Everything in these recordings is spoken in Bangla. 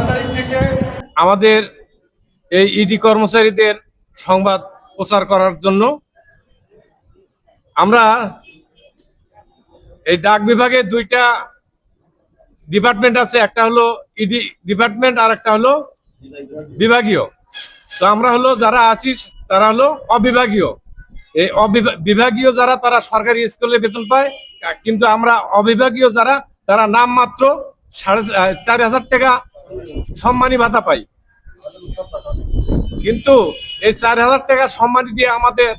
তারিখ থেকে আমাদের এই ইডি কর্মচারীদের সংবাদ প্রচার করার জন্য আমরা এই ডাক বিভাগে দুইটা ডিপার্টমেন্ট আছে, একটা হলো ইডি ডিপার্টমেন্ট আর একটা হলো বিভাগীয়। তো আমরা হলো যারা আছি তারা হলো অবিভাগীয়। এই বিভাগীয় যারা তারা সরকারি স্কুলে বেতন পায়, কিন্তু আমরা অবিভাগীয় যারা তারা নামমাত্র 4,500 টাকা সম্মানী ভাতা পাই। কিন্তু এই 4,000 টাকা সম্মানী দিয়ে আমাদের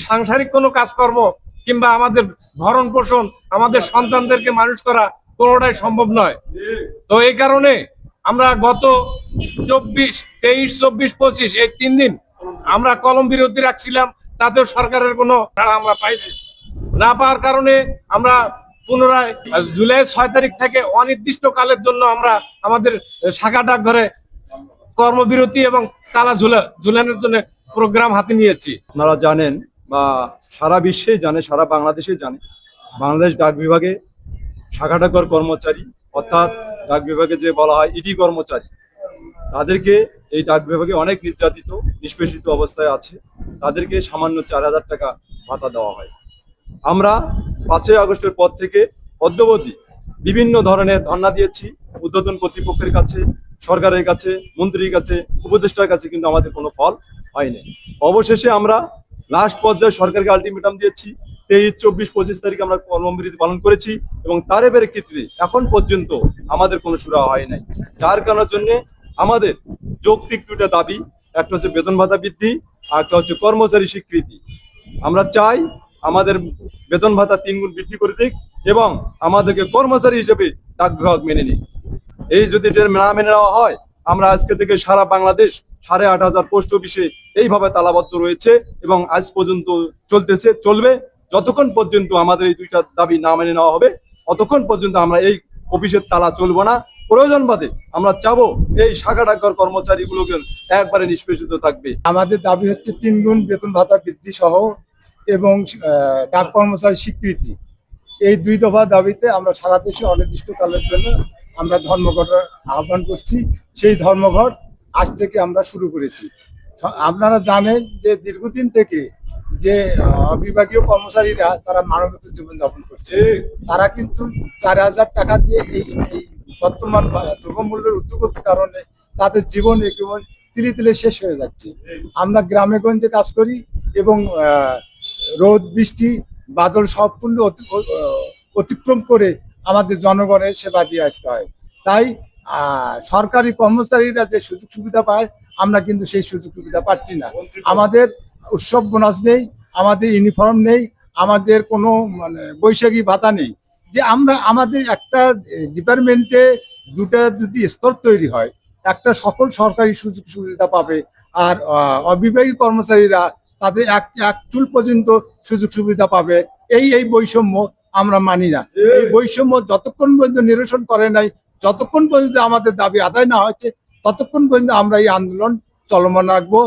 সাংসারিক কোনো কাজকর্ম কিংবা আমাদের ভরণ পোষণ, আমাদের সন্তানদেরকে মানুষ করা কোনোটাই সম্ভব নয়। তো এই কারণে আমরা গত 23, 23, 24, 25 এই 3 দিন আমরা কলম বিরতি রাখছিলাম, তাতেও সরকারের কোনো সাড়া আমরা পাইনি। না পাওয়ার কারণে আমরা পুনরায় জুলাই 6 তারিখ থেকে অনির্দিষ্ট কালের জন্য আমরা আমাদের শাখা ডাকঘরে কর্মবিরতি এবং তালা ঝুলানোর জন্য প্রোগ্রাম হাতে নিয়েছি। আপনারা জানেন বা সারা বিশ্বে জানে, সারা বাংলাদেশে জানে, বাংলাদেশ ডাক বিভাগে শাখা ডাকঘর কর্মচারী অর্থাৎ ডাক বিভাগে যে বলা হয় ইডি কর্মচারী, তাদেরকে এই ডাক বিভাগে অনেক নির্যাতিত নিষ্পেষিত অবস্থায় আছে। তাদেরকে সামান্য 4,000 টাকা ভাতা দেওয়া হয়। আমরা 5ই আগস্টের পর থেকে অদ্যাবধি বিভিন্ন ধরনের ধর্ণা দিয়েছি ঊর্ধ্বতন কর্তৃপক্ষের কাছে, সরকারের কাছে, মন্ত্রীর কাছে, উপদেষ্টার কাছে, কিন্তু আমাদের কোনো ফল হয়নি। অবশেষে আমরা লাস্ট পর্যায়ে সরকারকে আলটিমেটাম দিয়েছি। 23, 24, 25 তারিখে আমরা কর্মবিরতি পালন করেছি এবং তার প্রেক্ষিতে এখন পর্যন্ত আমাদের কোনো সুরা হয় নাই। যার কারণের জন্য আমাদের যৌক্তিক দুটা দাবি, একটা হচ্ছে বেতন ভাতা বৃদ্ধি আর একটা হচ্ছে কর্মচারী স্বীকৃতি। আমরা চাই আমাদের বেতন ভাতা 3 গুণ বৃদ্ধি করে দিক এবং আমাদেরকে কর্মচারী হিসেবে ডাক বিভাগ মেনে নিক। এই যদি না মেনে নেওয়া হয়, আমরা আজকে থেকে সারা বাংলাদেশ 8,500 পোস্ট অফিসে এইভাবে তালাবদ্ধ রয়েছে এবং আজ পর্যন্ত চলতেছে, চলবে। যতক্ষণ পর্যন্ত আমাদের এই দুইটা দাবি না মেনে নেওয়া হবে, ততক্ষণ পর্যন্ত আমরা এই অফিসের তালা চলবো না। প্রয়োজন বাদে আমরা চাবো এই শাখা ডাকঘর কর্মচারীগুলোকে একবারে নিষ্পেষিত থাকবে। আমাদের দাবি হচ্ছে 3 গুণ বেতন ভাতা বৃদ্ধি সহ এবং ডাক কর্মচারী স্বীকৃতি। এই 2 দফা দাবিতে আমরা সারা দেশে অনির্দিষ্টকালের জন্য আমরা ধর্মঘটের আহ্বান করছি। সেই ধর্মঘট আজ থেকে আমরা শুরু করেছি। আপনারা জানেন যে দীর্ঘদিন থেকে যে বিভাগীয় কর্মচারীরা তারা মানবেতর জীবনযাপন করছে, তারা কিন্তু 4,000 টাকা দিয়ে এই বর্তমান দ্রব্যমূল্যের ঊর্ধ্বগতির কারণে তাদের জীবন একেবারে তিলে তিলে শেষ হয়ে যাচ্ছে। আমরা গ্রামে গঞ্জে কাজ করি এবং রোদ বৃষ্টি বাদল সম্পূর্ণ অতিক্রম করে আমাদের জনগণের সেবা দিয়ে আসতে হয়। তাই সরকারি কর্মচারীরা যে সুযোগ সুবিধা পায়, আমরা কিন্তু সেই সুযোগ সুবিধা পাচ্ছি না। আমাদের উৎসব বোনাস নেই, আমাদের ইউনিফর্ম নেই, আমাদের কোনো বৈশাখী ভাতা নেই। যে আমরা আমাদের একটা ডিপার্টমেন্টে দুটা যদি স্তর তৈরি হয়, একটা সকল সরকারি সুযোগ সুবিধা পাবে আর অবিবাহী কর্মচারীরা তাদের এক চুল পর্যন্ত সুযোগ সুবিধা পাবে। এই বৈষম্য আমরা মানি না। এই বৈষম্য যতক্ষণ পর্যন্ত নিরসন করে নাই, যতক্ষণ পর্যন্ত আমাদের দাবি আদায় না হয়েছে, ততক্ষণ পর্যন্ত আমরা এই আন্দোলন চলমান রাখবো।